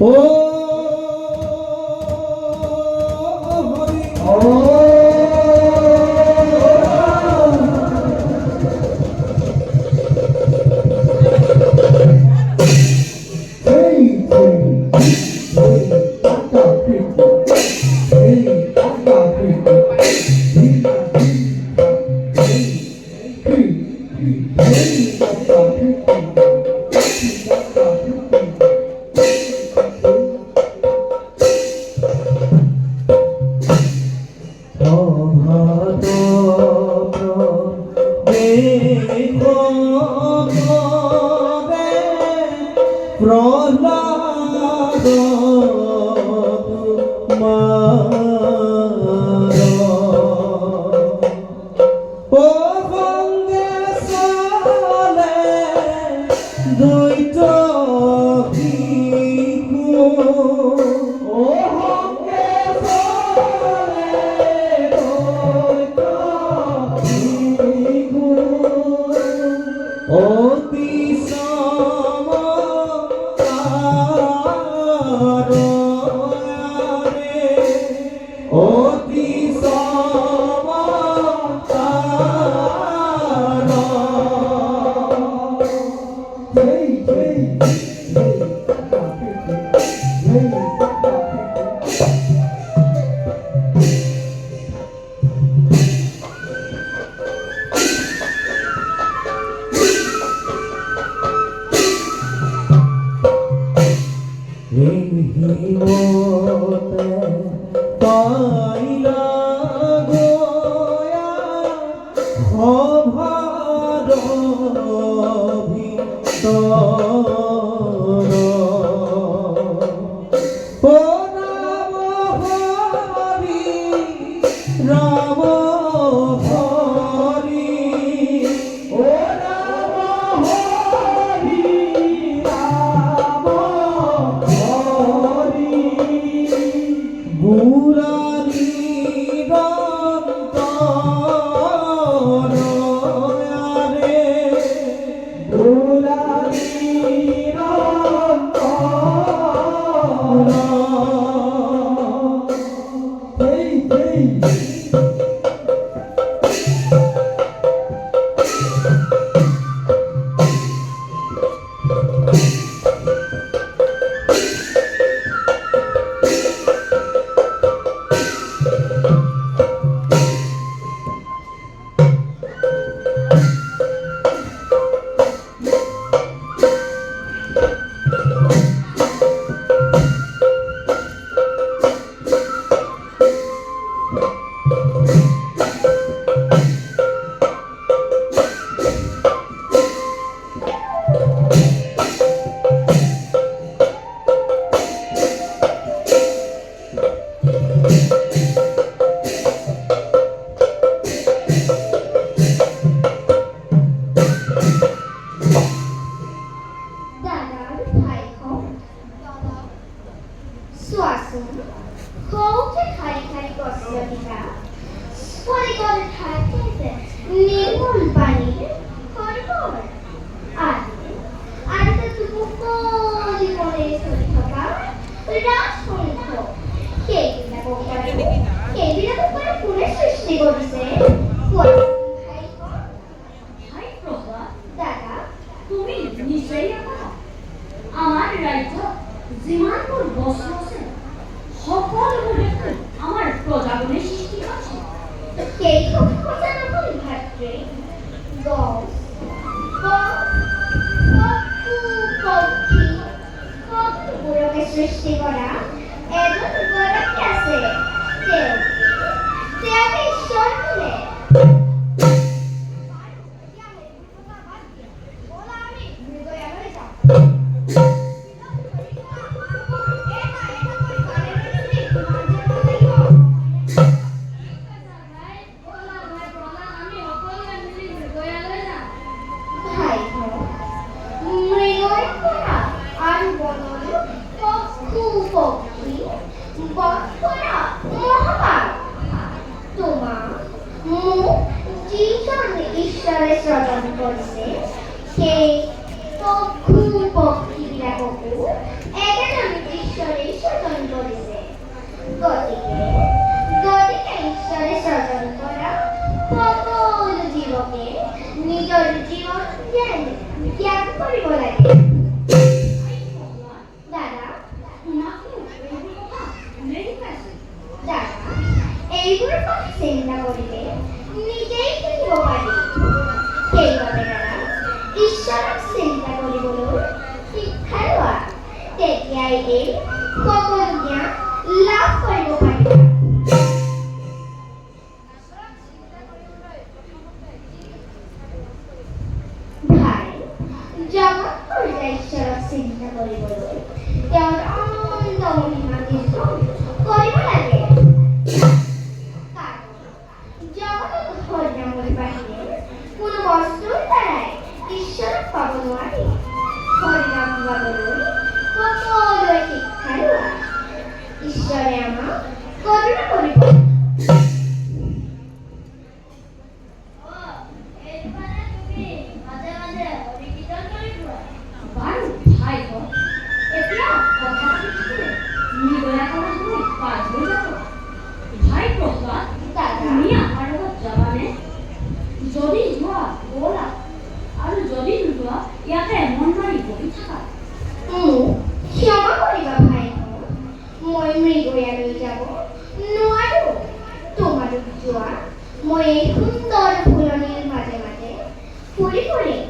ও হরি ও প্রহ্লাদ ও গঙ্গে সালে দ্বৈত ও গঙ্গে সালে দ্বৈত অতি পাইলা গোয়া ভার ও রাম হরি রাম হরি ও রাম হরি রাম হরি বুরারি রে বুরারি আমার রাজ্য যিমানবোৰ বস্তু আছে সকলোবোৰ আমাৰ প্ৰজাগণে সৃষ্টি আছে। সেই কথা নকবি ভাতৃ গছ পক্ষী সকলোবোৰকে সৃষ্টি কৰা এজন গৰাকী আছে। তেওঁকে ঈশ্বৰ বোলে। ঈশ্বৰে শ্ৰবণ কৰছে সেই পক্ষী বিলাককু একেজন ঈশ্বৰে সৃজন কৰিছে। গতিকে ঈশ্বৰে সৃজন কৰা সকলো জীৱকে নিজৰ জীৱন ত্যাগ কৰিব লাগে। দাদা, দাদা, এইবোৰ কথা চিন্তা কৰিলে নিজেই শিকিব পাৰি। সেইবাবে দাদা, ঈশ্বৰক চিন্তা কৰিবলৈ শিক্ষা লোৱা। তেতিয়াই এই সকলো জ্ঞান লাভ কৰিব পাৰিবা। ভাই, জগতখনৰ ঈশ্বৰক চিন্তা কৰিবলৈ তেওঁৰ অনন্ত মহিমা নিৰ্ভৰ কৰিব লাগে। কাৰণ জগতত হৰিনামৰ বাহিৰে কোনো বস্তুৰ দ্বাৰাই ঈশ্বৰক পাব নোৱাৰি। হৰিনাম গাবলৈ সকলোৱে শিক্ষা লোৱা। ঈশ্বৰে আমাক কৰোণা কৰিব। বাৰু ভাইহঁত, এতিয়া কথা পাতি থাকিলে নিগয়া কৰা সময় পাৰ হৈ যাব। ভাই প্ৰহ্লাদ, তুমি আমাৰ লগত যাবানে? যদি যোৱা ব'লা, আৰু যদি নোযোৱা ইয়াতে মন মাৰি বহি থাকা। মোক ক্ষমা কৰিবা ভাইহঁত, মই মৃগয়ালৈ যাব নোৱাৰো। তোমালোক যোৱা, মই এই সুন্দৰ ফুলনিৰ মাজে মাজে ফুৰি ফুৰিম।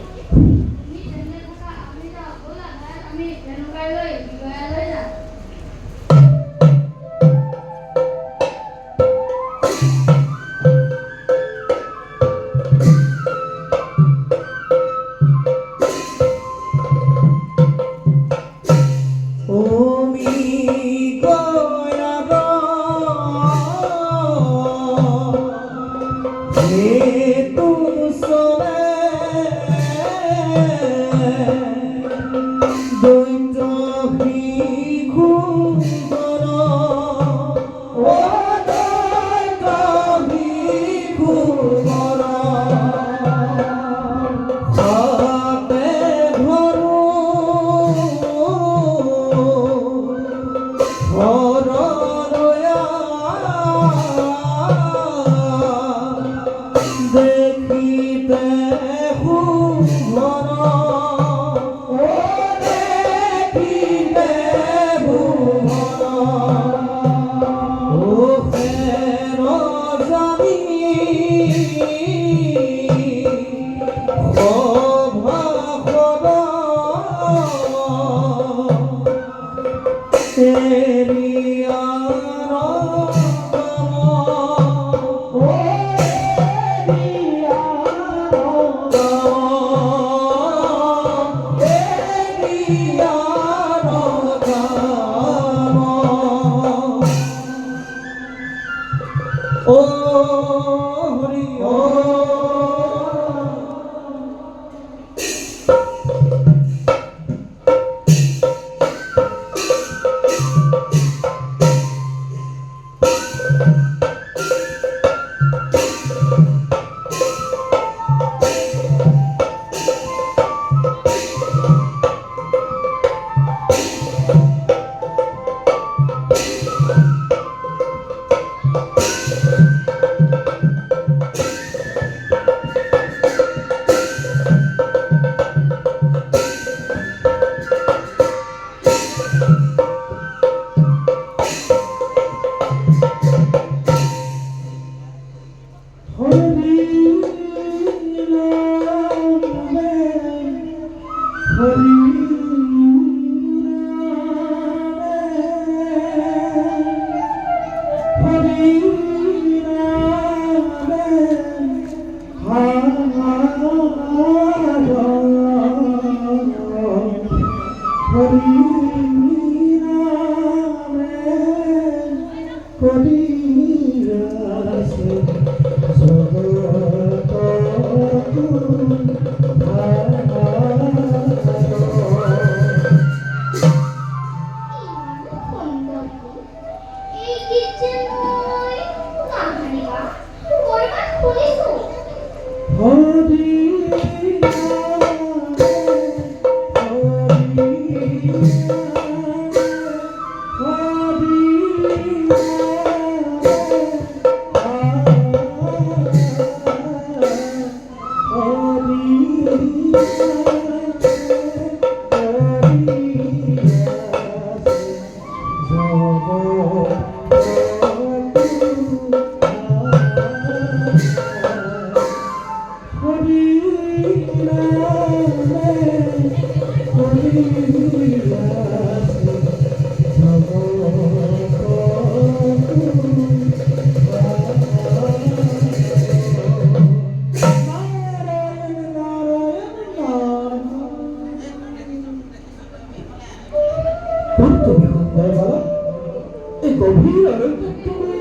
এই গভীৰ অৰণ্যে তুমি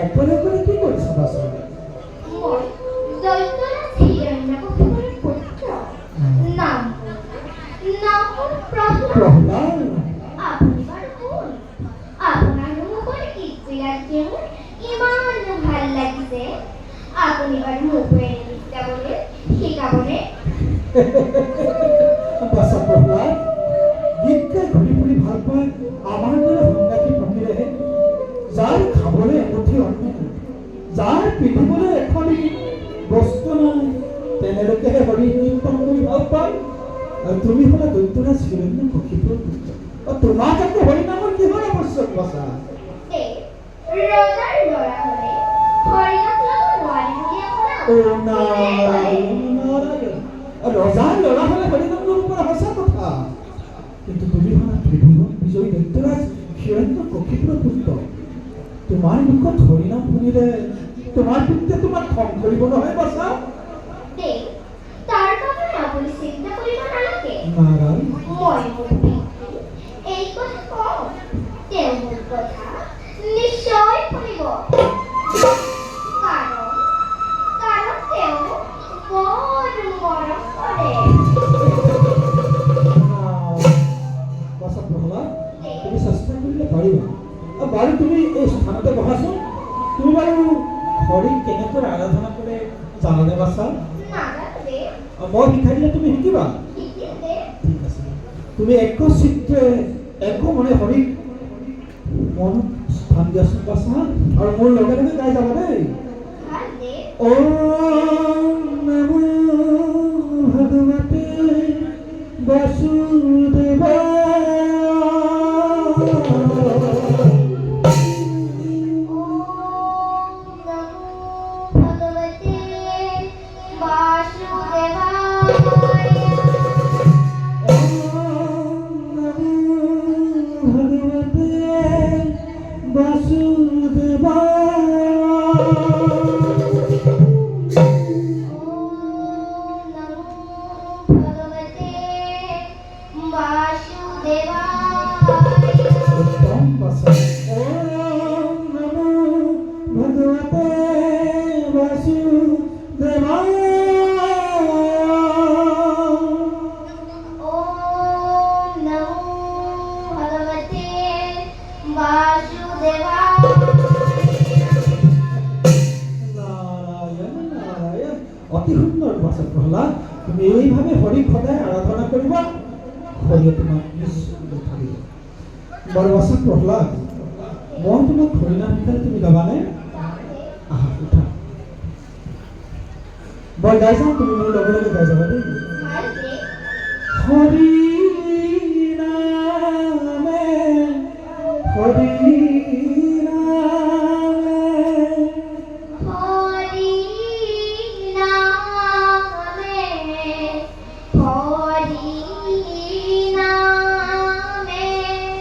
একবাৰে কৰে কি কৰছো বাসা? মই দৈত্যৰাজ হিৰণ্যকশিপুৰেৰ পুত্ৰ নাম প্ৰহ্লাদ। আপুনি বাৰু কোন? আপোনাৰ মুখৰ কীৰ্তিৰাজ মোৰ ইমান ভাল লাগিছে। আপুনি বাৰু মোকো বিদ্যাবলৈ শিকাবনে? বাসা প্ৰহ্লাদ, গীত গাই ঘূৰি ফুৰি ভাল পায় আমাৰ দৰে সংগাতি থাকিলেহে, যাৰ খাবলৈ এমুঠি অন্ন নাই, যাৰ পিন্ধিবলৈ এখনি বস্ত্ৰ নাই, তেনেলোকেহে হৰি কীৰ্তন কৰি ভাল পায়। আৰু তুমি হলা দৈত্যৰাজ হিৰণ্যকশিপুৰ পুত্ৰ, তোমাক আকৌ হৰিনামৰ কিহৰ আৱশ্যক বাচা? ৰজাৰ ল'ৰা হ'লে হৰিনাম ল'ব নোৱাৰি বুলি আপোনাৰ ও নাৰায়ণ নাৰায়ণ, ৰজাৰ ল'ৰা হলে হৰিনাম ল'ব পৰা সঁচা কথা, কিন্তু তুমি হলা ত্ৰিভুৱন বিজয়ী দৈত্যৰাজ হিৰণ্যকশিপুৰ পুত্ৰ, তোমাৰ মুখত হৰিনাম শুনিলে তোমাৰ পিতৃয়ে তোমাক খং কৰিব নহয় বাচা? তাৰ কাৰণে আপুনি চিন্তা কৰিব নালাগে। নাৰায়ণ, মই মোৰ পিতৃক এই কথা কওঁ, তেওঁ মোৰ কথা নিশ্চয় শুনিব। কাৰণ তেওঁ বৰ মৰম কৰে। বাচা প্ৰহ্লাদ, তুমি চেষ্টা কৰিলে পাৰিবা। বাৰু তুমি এই স্থানতে বহাচোন, তুমি বাৰু হৰিক কেনেকৈ আৰাধনা কৰে জানানে বাচা? নাজানে মই শিকাই দিলে তুমি শিকিবা। শিকিলে ঠিক আছে, তুমি একচিত্তে একো মনে হৰিক মনত স্থান দিয়াচোন বাচা, আৰু মোৰ লগে লগে গাই যাবা দেই। ভালদে ওম নমো ভগৱতে বাসুদেৱায়। অতি সুন্দর বাচা প্রহ্লাদ, তুমি এইভাবে হরিক সদায় আরাধনা করিবা, হরিয়ে তোমাক নিশ্চয় থাকিব। বড় বাচা প্রহ্লাদ, মই তোমাক হরিনাম শিকালে তুমি গাবানে? আহা উঠা, মই গাই যাম, তুমি মোৰ লগে লগে গাই যাবা দেই। হৰি নামে হৰি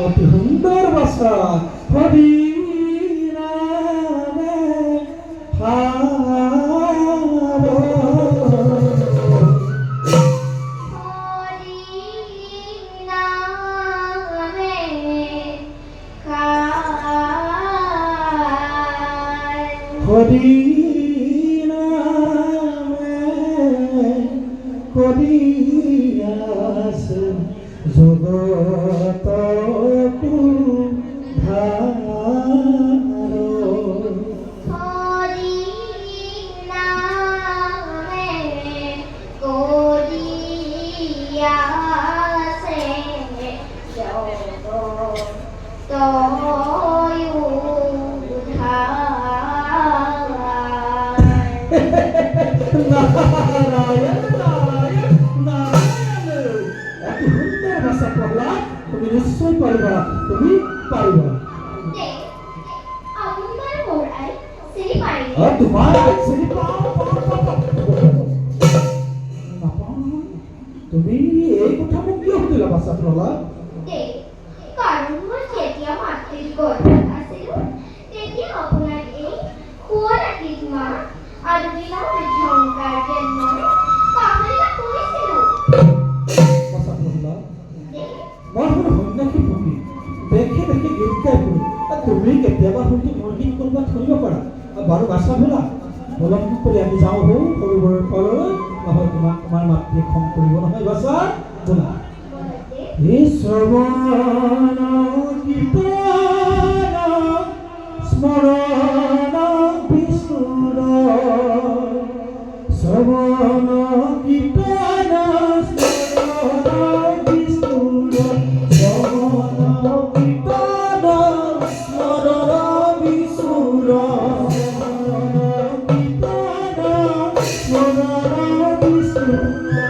অতি সুন্দৰ ভাষা। হৰি নামে হৰি নামে কৰিয়াস জগত নাৰায়ণ নাৰায়ণ তোমাৰ চিনি পাওঁ। নাপাওঁ। তুমি এই কথা মোক কিয় সুধিলা বাচ্ছা প্ৰহ্লাদ? দেই, কাৰণ মই যেতিয়া মাতৃৰ গৰ্ভত আছিলোঁ, তেতিয়া আপোনাক এই শুৱলাকৃত মা আৰু বিলাসী ঝংকাৰকে মই কামনা কৰিছিলোঁ। বাচ্ছা প্ৰহ্লাদ, দেই, মই শুনো সন্ন্যাসী ভূমি দেখে দেখে গীত গাই ফুৰো। তুমি কেতিয়াবা হয়তো মোৰ গীত কোনোবা শুনিব পাৰা। বাৰু বাচ্ছা ভোলা, পলম কৰি আমি যাওঁ সৰুবোৰৰ ঘৰলৈ, নহয় তোমাৰ মাতৃয়ে খং কৰিব নহয় বাচ্ছা ভোলা। বলদেৱ, এই শ্ৰৱণ কীৰ্তন স্মৰণ বিষ্ণুৰ, শ্ৰৱণ কীৰ্তন স্মৰণ বিষ্ণুৰ, শ্ৰৱণ কীৰ্তন স্মৰণ বিষ্ণুৰ, শ্ৰৱণ কীৰ্তন স্মৰণ বিষ্ণুৰ।